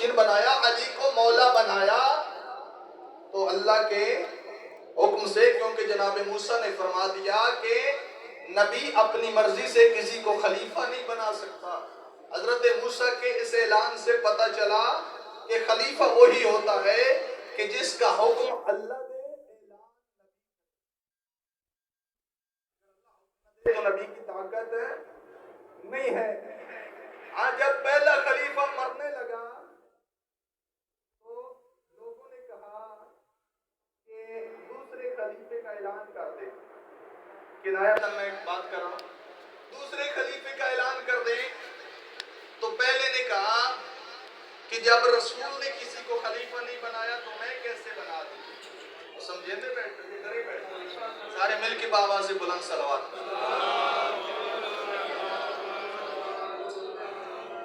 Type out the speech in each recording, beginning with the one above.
جانشین بنایا، علی کو مولا بنایا، تو اللہ کے حکم سے، کیونکہ جناب موسیٰ نے فرما دیا کہ نبی اپنی مرضی سے کسی کو خلیفہ نہیں بنا سکتا۔ حضرت موسیٰ کے اس اعلان سے پتہ چلا کہ خلیفہ وہی ہوتا ہے کہ جس کا حکم اللہ دے، تو نبی کی طاقت نہیں ہے۔ آج جب پہلا خلیفہ مرنے لگا تو لوگوں نے کہا کہ دوسرے خلیفے کا اعلان کر دے۔ کنایتاً میں ایک بات کر رہا ہوں، دوسرے خلیفے کا اعلان کر دیں۔ تو پہلے نے کہا کہ جب رسول نے کسی کو خلیفہ نہیں بنایا تو میں کیسے بنا دوں؟ سمجھے میں بیٹھے ادھر ہی بیٹھے، سارے مل کے بابا سے بلند صلوات۔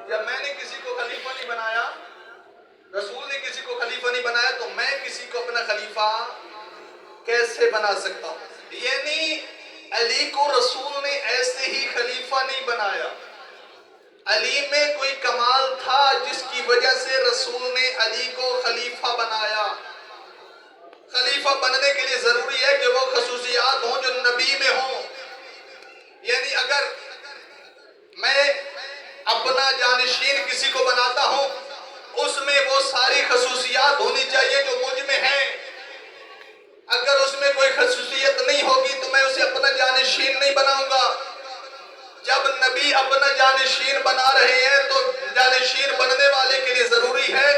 جب میں نے کسی کو خلیفہ نہیں بنایا، رسول نے کسی کو خلیفہ نہیں بنایا، تو میں کسی کو اپنا خلیفہ کیسے بنا سکتا ہوں؟ یعنی علی کو رسول نے ایسے ہی خلیفہ نہیں بنایا، علی میں کوئی کمال تھا جس کی وجہ سے رسول نے علی کو خلیفہ بنایا۔ خلیفہ بننے کے لیے ضروری ہے کہ وہ خصوصیات ہوں جو نبی میں ہوں۔ یعنی اگر میں اپنا جانشین کسی کو بناتا ہوں، اس میں وہ ساری خصوصیات ہونی چاہیے جو مجھ میں ہیں۔ اگر اس میں کوئی خصوصیت نہیں ہوگی تو میں اسے اپنا جانشین نہیں بناؤں گا۔ جب نبی اپنا جانشین بنا رہے ہیں تو جانشین بننے والے کے لیے ضروری ہے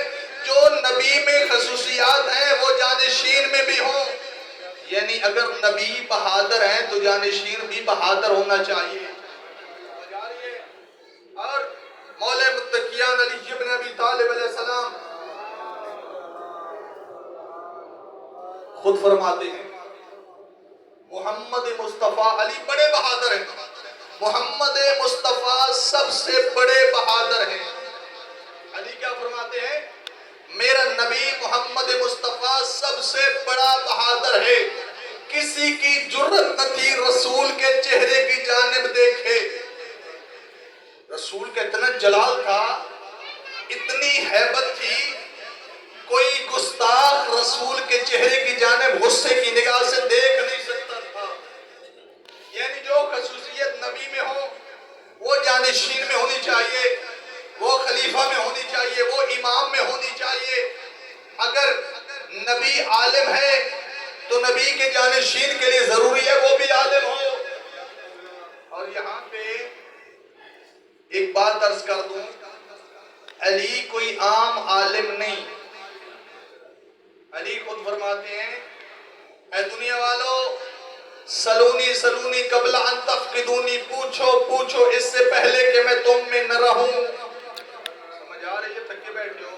جو نبی میں خصوصیات ہیں وہ جانشین میں بھی ہوں۔ یعنی اگر نبی بہادر ہیں تو جانشین بھی بہادر ہونا چاہیے۔ اور مولا متقیان علی بن ابی طالب علیہ السلام خود فرماتے ہیں محمد مصطفیٰ، علی بڑے بہادر ہیں، محمد مصطفیٰ سب سے بڑے بہادر ہیں۔ علی کیا فرماتے ہیں؟ میرا نبی محمد مصطفیٰ سب سے بڑا بہادر ہے، کسی کی جرت نہ تھی رسول کے چہرے کی جانب دیکھے۔ رسول کا اتنا جلال تھا، اتنی ہیبت تھی، کوئی گستاخ رسول کے چہرے کی جانب غصے کی نگاہ سے دیکھ نہیں سکتا تھا۔ یعنی جو خصوصیت نبی میں ہو وہ جانشین میں ہونی چاہیے، وہ خلیفہ میں ہونی چاہیے، وہ امام میں ہونی چاہیے۔ اگر نبی عالم ہے تو نبی کے جانشین کے لیے ضروری ہے وہ بھی عالم ہو۔ اور یہاں پہ ایک بات عرض کر دوں، علی کوئی عام عالم نہیں۔ علی خود فرماتے ہیں اے دنیا والو، سلونی سلونی قبل ان تفقدونی، پوچھو پوچھو اس سے پہلے کہ میں تم میں نہ رہوں۔ سمجھ آ رہی ہے؟ تھکے بیٹھے ہو؟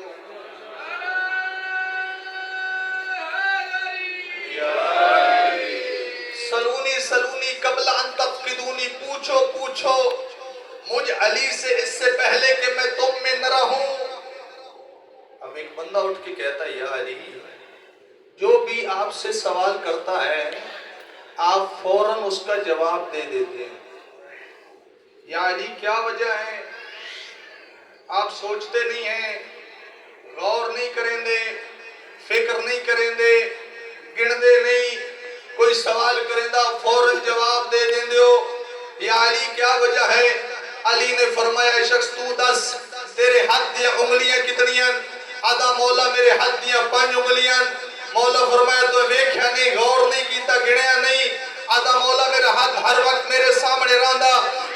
سلونی سلونی قبل ان تفقدونی، پوچھو پوچھو مجھ علی سے اس سے پہلے کہ میں تم میں نہ رہوں۔ اب ایک بندہ اٹھ کے کہتا ہے یا علی، جو بھی آپ سے سوال کرتا ہے آپ فوراً اس کا جواب دے دیتے ہیں، یا علی کیا وجہ ہے؟ آپ سوچتے نہیں ہیں، غور نہیں کریں دے، فکر نہیں کریں دے، گن دے نہیں، کوئی سوال کریں دا فوراً جواب دے دیں دیو، یا علی کیا وجہ ہے؟ علی نے فرمایا اے شخص تو دس، تیرے ہاتھ دیا انگلیاں کتنی ہیں؟ آدھا مولا میرے ہاتھ دیا 5 انگلیاں۔ مولا فرمایا تو ویکھیا نہیں، غور نہیں کیتا، گنیا نہیں۔ آدھا مولا میرا ہاتھ ہر وقت میرے سامنے رہندا،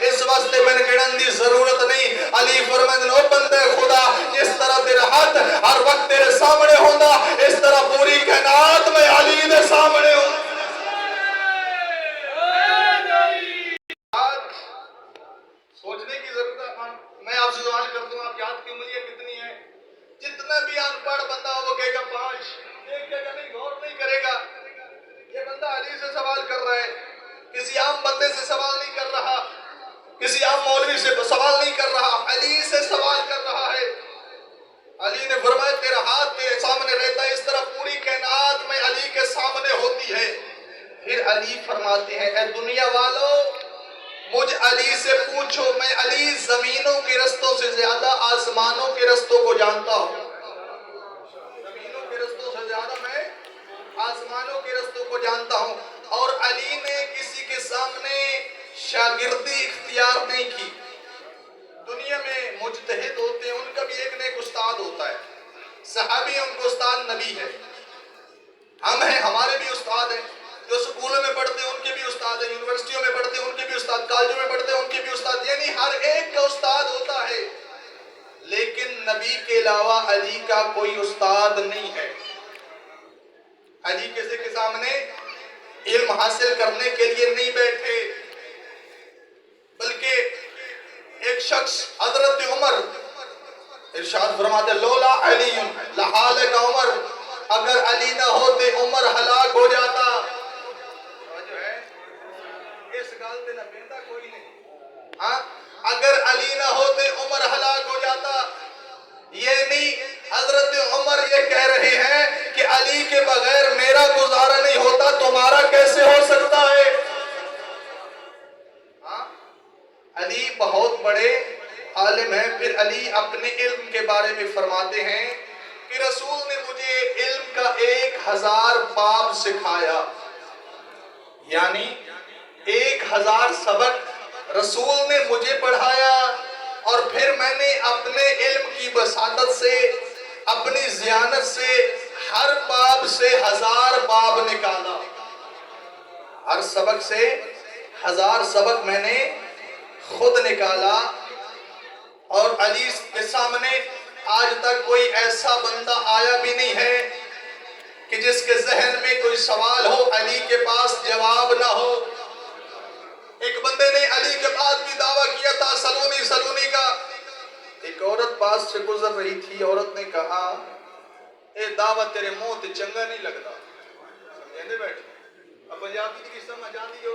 اس واسطے میں گنن دی ضرورت نہیں۔ علی فرمائے او بندے خدا، جس طرح تیرا ہاتھ ہر وقت تیرے سامنے ہوندا، اس طرح پوری کائنات میں علی دے سامنے ہوں۔ سوچنے کی ضرورت ہے۔ میں آپ سے سوال کرتا ہوں، آپ کی ہاتھ کی انگلیاں کتنی ہیں؟ جتنا بھی ان پڑھ بندہ ہو وہ کہے گا 5، دیکھے گا نہیں، غور نہیں کرے گا۔ یہ بندہ علی سے سوال کر رہا ہے، کسی عام بندے سے سوال نہیں کر رہا، کسی عام مولوی سے سوال نہیں کر رہا، علی سے سوال کر رہا ہے۔ علی نے فرمایا تیرا ہاتھ تیرے سامنے رہتا ہے، اس طرح پوری کائنات میں علی کے سامنے ہوتی ہے۔ پھر علی فرماتے ہیں اے دنیا والو، مجھ علی سے پوچھو، میں علی زمینوں کے رستوں سے زیادہ آسمانوں کے رستوں کو جانتا ہوں۔ نہیں کی. دنیا میں مجتہد ہوتے ہیں، ان کا بھی ایک نہ ایک استاد ہوتا ہے. صحابی ان کو استاد نبی ہے. ہم ہیں، ہمارے بھی استاد ہیں. جو سکولوں میں پڑھتے ہیں ان کے بھی استاد ہیں، یونیورسٹیوں میں پڑھتے ہیں ان کے بھی استاد، کالجوں میں پڑھتے ہیں ان کے بھی استاد. یعنی ہر ایک کا استاد ہوتا ہے. لیکن نبی کے علاوہ علی کا کوئی استاد نہیں ہے. علی کسی کے سامنے علم حاصل کرنے کے لیے نہیں بیٹھے، بلکہ ایک شخص حضرت عمر ارشاد فرماتے لولا علی لحالک عمر، اگر علی نہ ہوتے عمر ہلاک ہو جاتا. جو ہے اس گال تے نہ پیندا کوئی نہیں. ہاں اگر علی نہ ہوتے عمر ہلاک ہو جاتا. یہ نہیں، حضرت عمر یہ کہہ رہے ہیں کہ علی کے بغیر میرا گزارا نہیں ہوتا، تمہارا کیسے ہو سکتا ہے؟ ہاں علی بہت بڑے عالم ہیں. پھر علی اپنے علم کے بارے میں فرماتے ہیں کہ رسول نے مجھے علم کا 1000 باب سکھایا. یعنی 1000 سبق رسول نے مجھے پڑھایا، اور پھر میں نے اپنے علم کی بساطت سے، اپنی ذہانت سے ہر باب سے 1000 باب نکالا. ہر سبق سے 1000 سبق میں نے خود نکالا. اور علی کے سامنے آج تک کوئی ایسا بندہ آیا بھی نہیں ہے کہ جس کے ذہن میں کوئی سوال ہو، علی کے پاس جواب نہ ہو. ایک بندے نے علی کے پاس بھی دعویٰ کیا تھا سلونی سلونی کا. ایک عورت پاس سے گزر رہی تھی، عورت نے کہا اے دعویٰ تیرے منہ تے چنگا نہیں لگتا. سمجھے بیٹھے اب پنجابی کی سمجھ آتی ہے.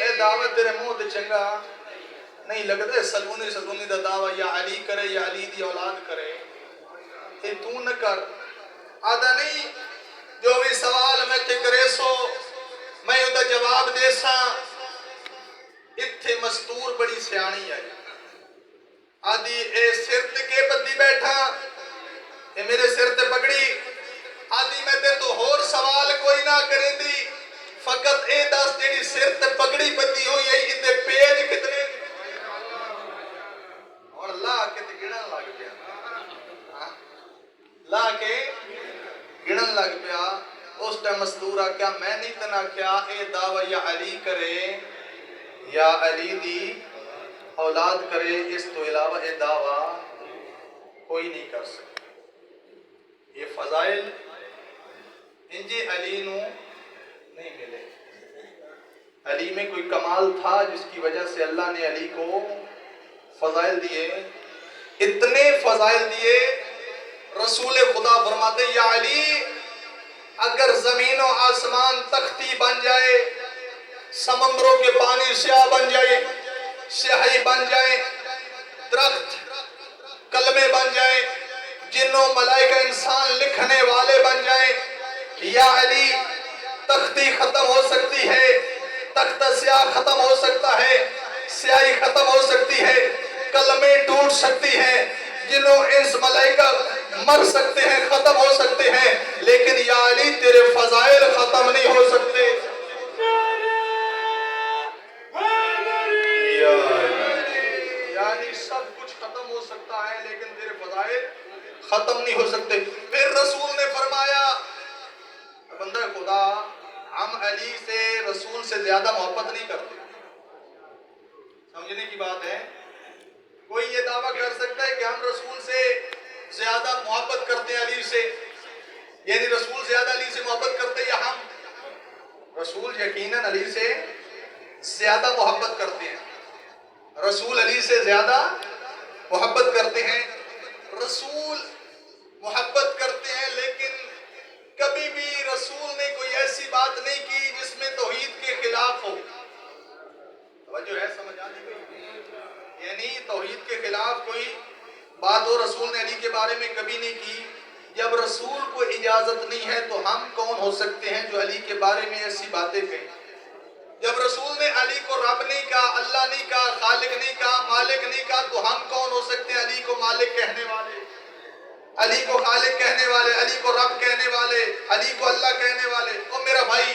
اے دعویٰ تیرے منہ تے چنگا نہیں لگتا. سلونی سلونی دا دعویٰ یا علی کرے یا علی دی اولاد کرے، اے تو نہ کر. آدھا نہیں جو بھی سوال میں تے کرے سو میں ادھا جواب دے سا. اتھے مستور بڑی سیانی آئی. آدھی اے سر تے کے بدی بیٹھا، اے میرے سر تے پگڑی. آدھی میں تے تو ہور سوال کوئی نہ کریں دی، فقط اے دس جیڑی سر تے پگڑی بدی ہوئی ہے ادھے پیج کتنے. اور لا کے تے گڑن لگ پیا، لا کے گڑن لگ پیا. اس ٹائم مستورہ کیا میں نہیں تنا کیا اے دعویٰ یا علی کرے یا علی دی اولاد کرے، اس تو علاوہ اے دعویٰ کوئی نہیں کر سکتا. یہ فضائل انجے علی نو نہیں ملے. علی میں کوئی کمال تھا جس کی وجہ سے اللہ نے علی کو فضائل دیے. اتنے فضائل دیے، رسول خدا فرماتے یا علی اگر زمین و آسمان تختی بن جائے، سمندروں کے پانی سیاہ بن جائے، سیاہی بن جائے، درخت کلمے بن جائے، جنوں ملائکہ انسان لکھنے والے بن جائیں، یا علی تختی ختم ہو سکتی ہے، تخت سیاہ ختم ہو سکتا ہے، سیاہی ختم ہو سکتی ہے، کلمے ٹوٹ سکتی ہیں، جنوں انس ملائکہ مر سکتے ہیں، ختم ہو سکتے ہیں، لیکن یا علی تیرے فضائل ختم نہیں ہو سکتے. یعنی سب کچھ ختم ہو سکتا ہے لیکن تیرے فضائل ختم نہیں ہو سکتے. پھر رسول نے فرمایا بندہ خدا ہم علی سے رسول سے زیادہ محبت نہیں کرتے. سمجھنے کی بات ہے. کوئی یہ دعویٰ کر سکتا ہے کہ ہم رسول سے زیادہ محبت کرتے ہیں علی سے، یعنی رسول زیادہ علی سے محبت کرتے ہیں، یا ہم؟ رسول یقیناً علی سے زیادہ محبت کرتے ہیں. رسول علی سے زیادہ محبت کرتے ہیں. رسول محبت کرتے ہیں لیکن کبھی بھی رسول نے کوئی ایسی بات نہیں کی جس میں توحید کے خلاف ہو. توجہ ہے، سمجھ آتی گئی؟ یعنی توحید کے خلاف کوئی بات ہو رسول نے علی کے بارے میں کبھی نہیں کی. جب رسول کو اجازت نہیں ہے تو ہم کون ہو سکتے ہیں جو علی کے بارے میں ایسی باتیں کہیں؟ جب رسول نے علی کو رب نہیں کہا، اللہ نہیں کہا، خالق نہیں کہا، مالک نہیں کہا، تو ہم کون ہو سکتے ہیں علی کو مالک کہنے والے، علی کو خالق کہنے والے، علی کو رب کہنے والے، علی کو اللہ کہنے والے؟ او میرا بھائی،